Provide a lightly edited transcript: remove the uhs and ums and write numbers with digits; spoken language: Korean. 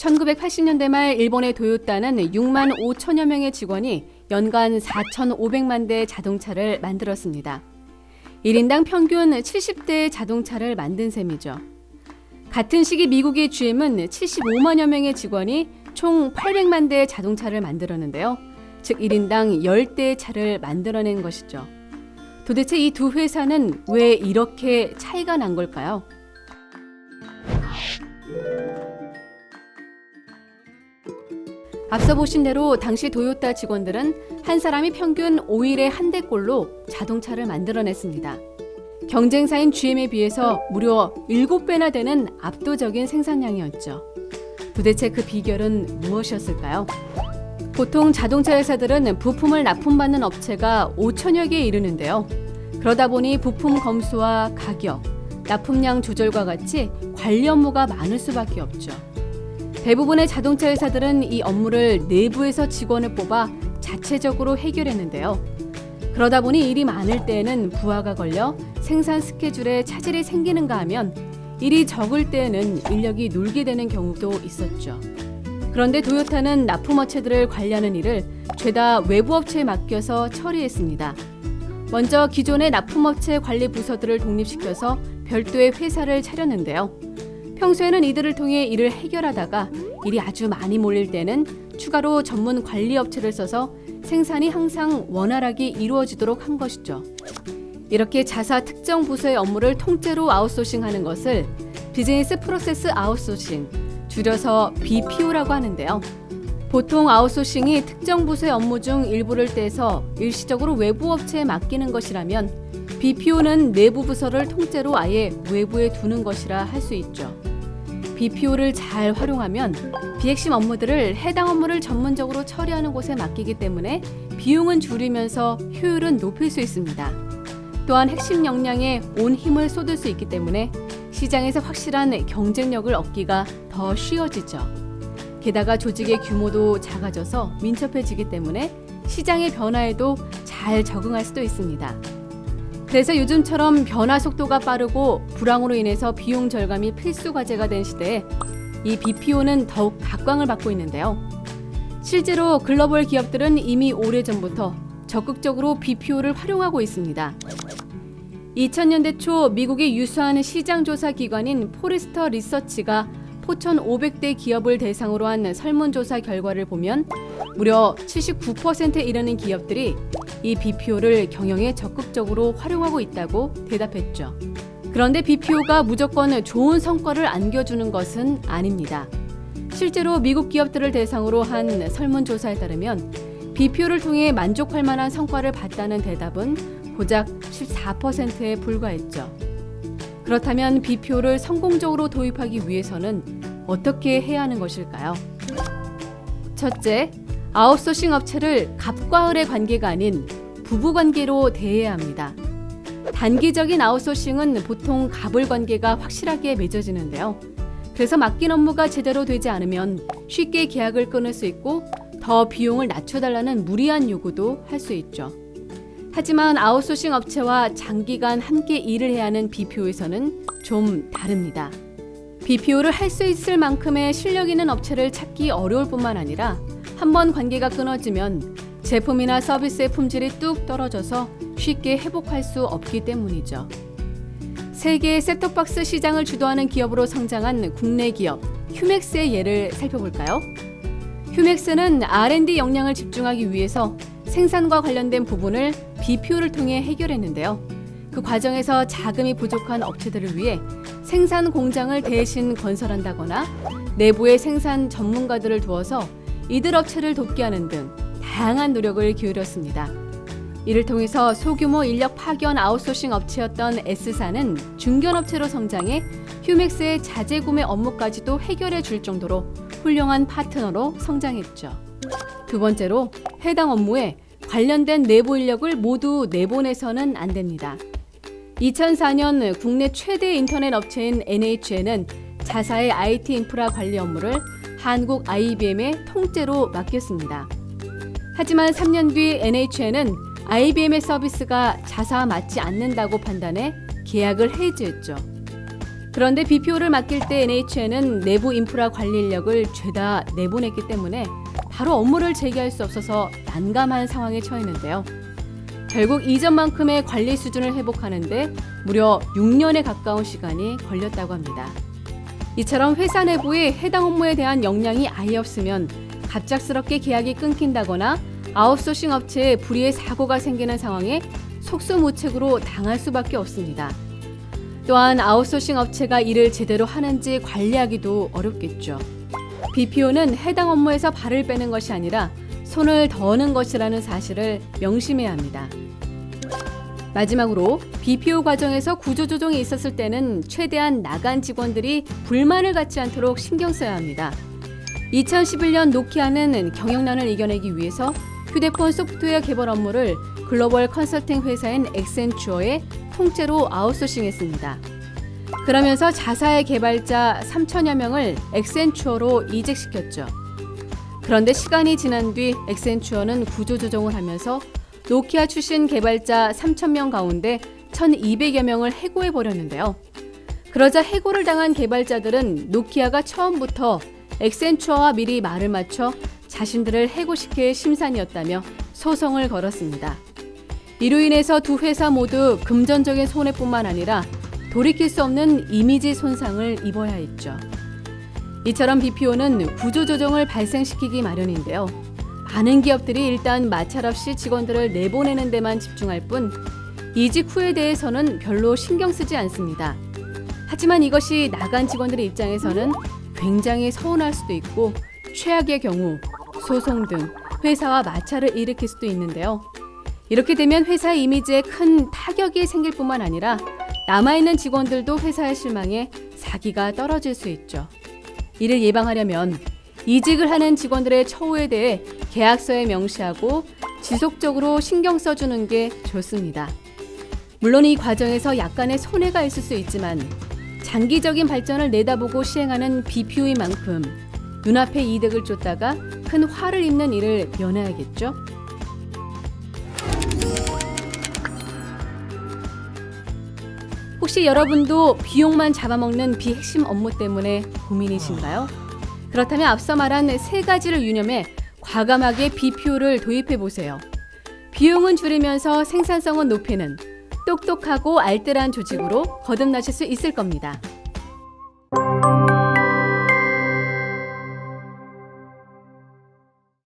1980년대 말 일본의 도요타는 6만 5천여 명의 직원이 연간 4,500만 대의 자동차를 만들었습니다. 1인당 평균 70대의 자동차를 만든 셈이죠. 같은 시기 미국의 GM은 75만여 명의 직원이 총 800만 대의 자동차를 만들었는데요. 즉 1인당 10대의 차를 만들어낸 것이죠. 도대체 이 두 회사는 왜 이렇게 차이가 난 걸까요? 앞서 보신 대로 당시 도요타 직원들은 한 사람이 평균 5일에 한 대꼴로 자동차를 만들어냈습니다. 경쟁사인 GM에 비해서 무려 7배나 되는 압도적인 생산량이었죠. 도대체 그 비결은 무엇이었을까요? 보통 자동차 회사들은 부품을 납품받는 업체가 5천여 개에 이르는데요. 그러다 보니 부품 검수와 가격, 납품량 조절과 같이 관리 업무가 많을 수밖에 없죠. 대부분의 자동차 회사들은 이 업무를 내부에서 직원을 뽑아 자체적으로 해결했는데요. 그러다 보니 일이 많을 때에는 부하가 걸려 생산 스케줄에 차질이 생기는가 하면 일이 적을 때에는 인력이 놀게 되는 경우도 있었죠. 그런데 도요타는 납품업체들을 관리하는 일을 죄다 외부업체에 맡겨서 처리했습니다. 먼저 기존의 납품업체 관리 부서들을 독립시켜서 별도의 회사를 차렸는데요. 평소에는 이들을 통해 일을 해결하다가 일이 아주 많이 몰릴 때는 추가로 전문 관리 업체를 써서 생산이 항상 원활하게 이루어지도록 한 것이죠. 이렇게 자사 특정 부서의 업무를 통째로 아웃소싱하는 것을 비즈니스 프로세스 아웃소싱, 줄여서 BPO라고 하는데요. 보통 아웃소싱이 특정 부서의 업무 중 일부를 떼서 일시적으로 외부 업체에 맡기는 것이라면 BPO는 내부 부서를 통째로 아예 외부에 두는 것이라 할 수 있죠. BPO를 잘 활용하면 비핵심 업무들을 해당 업무를 전문적으로 처리하는 곳에 맡기기 때문에 비용은 줄이면서 효율은 높일 수 있습니다. 또한 핵심 역량에 온 힘을 쏟을 수 있기 때문에 시장에서 확실한 경쟁력을 얻기가 더 쉬워지죠. 게다가 조직의 규모도 작아져서 민첩해지기 때문에 시장의 변화에도 잘 적응할 수도 있습니다. 그래서 요즘처럼 변화 속도가 빠르고 불황으로 인해서 비용 절감이 필수 과제가 된 시대에 이 BPO는 더욱 각광을 받고 있는데요. 실제로 글로벌 기업들은 이미 오래전부터 적극적으로 BPO를 활용하고 있습니다. 2000년대 초 미국의 유수한 시장조사 기관인 포레스터 리서치가 포천 500대 기업을 대상으로 한 설문조사 결과를 보면 무려 79%에 이르는 기업들이 이 BPO를 경영에 적극적으로 활용하고 있다고 대답했죠. 그런데 BPO가 무조건 좋은 성과를 안겨주는 것은 아닙니다. 실제로 미국 기업들을 대상으로 한 설문조사에 따르면 BPO를 통해 만족할 만한 성과를 봤다는 대답은 고작 14%에 불과했죠. 그렇다면 BPO를 성공적으로 도입하기 위해서는 어떻게 해야 하는 것일까요? 첫째, 아웃소싱 업체를 갑과 을의 관계가 아닌 부부관계로 대해야 합니다. 단기적인 아웃소싱은 보통 갑을 관계가 확실하게 맺어지는데요. 그래서 맡긴 업무가 제대로 되지 않으면 쉽게 계약을 끊을 수 있고 더 비용을 낮춰달라는 무리한 요구도 할 수 있죠. 하지만 아웃소싱 업체와 장기간 함께 일을 해야 하는 BPO에서는 좀 다릅니다. BPO를 할 수 있을 만큼의 실력 있는 업체를 찾기 어려울 뿐만 아니라 한번 관계가 끊어지면 제품이나 서비스의 품질이 뚝 떨어져서 쉽게 회복할 수 없기 때문이죠. 세계의 셋톱박스 시장을 주도하는 기업으로 성장한 국내 기업 휴맥스의 예를 살펴볼까요? 휴맥스는 R&D 역량을 집중하기 위해서 생산과 관련된 부분을 BPO를 통해 해결했는데요. 그 과정에서 자금이 부족한 업체들을 위해 생산 공장을 대신 건설한다거나 내부에 생산 전문가들을 두어서 이들 업체를 돕게 하는 등 다양한 노력을 기울였습니다. 이를 통해서 소규모 인력 파견 아웃소싱 업체였던 S사는 중견업체로 성장해 휴맥스의 자재 구매 업무까지도 해결해 줄 정도로 훌륭한 파트너로 성장했죠. 두 번째로 해당 업무에 관련된 내부 인력을 모두 내보내서는 안 됩니다. 2004년 국내 최대 인터넷 업체인 NHN은 자사의 IT 인프라 관리 업무를 한국 IBM에 통째로 맡겼습니다. 하지만 3년 뒤 NHN은 IBM의 서비스가 자사와 맞지 않는다고 판단해 계약을 해지했죠. 그런데 BPO를 맡길 때 NHN은 내부 인프라 관리 인력을 죄다 내보냈기 때문에 바로 업무를 재개할 수 없어서 난감한 상황에 처했는데요. 결국 이전만큼의 관리 수준을 회복하는데 무려 6년에 가까운 시간이 걸렸다고 합니다. 이처럼 회사 내부에 해당 업무에 대한 역량이 아예 없으면 갑작스럽게 계약이 끊긴다거나 아웃소싱 업체에 불의의 사고가 생기는 상황에 속수무책으로 당할 수밖에 없습니다. 또한 아웃소싱 업체가 일을 제대로 하는지 관리하기도 어렵겠죠. BPO는 해당 업무에서 발을 빼는 것이 아니라 손을 더는 것이라는 사실을 명심해야 합니다. 마지막으로 BPO 과정에서 구조조정이 있었을 때는 최대한 나간 직원들이 불만을 갖지 않도록 신경 써야 합니다. 2011년 노키아는 경영난을 이겨내기 위해서 휴대폰 소프트웨어 개발 업무를 글로벌 컨설팅 회사인 액센추어에 통째로 아웃소싱했습니다. 그러면서 자사의 개발자 3천여 명을 액센추어로 이직시켰죠. 그런데 시간이 지난 뒤 액센추어는 구조조정을 하면서 노키아 출신 개발자 3,000명 가운데 1,200여 명을 해고해버렸는데요. 그러자 해고를 당한 개발자들은 노키아가 처음부터 액센추어와 미리 말을 맞춰 자신들을 해고시킬 심산이었다며 소송을 걸었습니다. 이로 인해서 두 회사 모두 금전적인 손해뿐만 아니라 돌이킬 수 없는 이미지 손상을 입어야 했죠. 이처럼 BPO는 구조조정을 발생시키기 마련인데요. 많은 기업들이 일단 마찰 없이 직원들을 내보내는 데만 집중할 뿐 이직 후에 대해서는 별로 신경 쓰지 않습니다. 하지만 이것이 나간 직원들의 입장에서는 굉장히 서운할 수도 있고 최악의 경우 소송 등 회사와 마찰을 일으킬 수도 있는데요. 이렇게 되면 회사의 이미지에 큰 타격이 생길 뿐만 아니라 남아있는 직원들도 회사에 실망해 사기가 떨어질 수 있죠. 이를 예방하려면 이직을 하는 직원들의 처우에 대해 계약서에 명시하고 지속적으로 신경 써주는 게 좋습니다. 물론 이 과정에서 약간의 손해가 있을 수 있지만 장기적인 발전을 내다보고 시행하는 BPO인 만큼 눈앞의 이득을 쫓다가 큰 화를 입는 일을 면해야겠죠. 혹시 여러분도 비용만 잡아먹는 비핵심 업무 때문에 고민이신가요? 그렇다면 앞서 말한 세 가지를 유념해 과감하게 BPO를 도입해 보세요. 비용은 줄이면서 생산성은 높이는 똑똑하고 알뜰한 조직으로 거듭나실 수 있을 겁니다.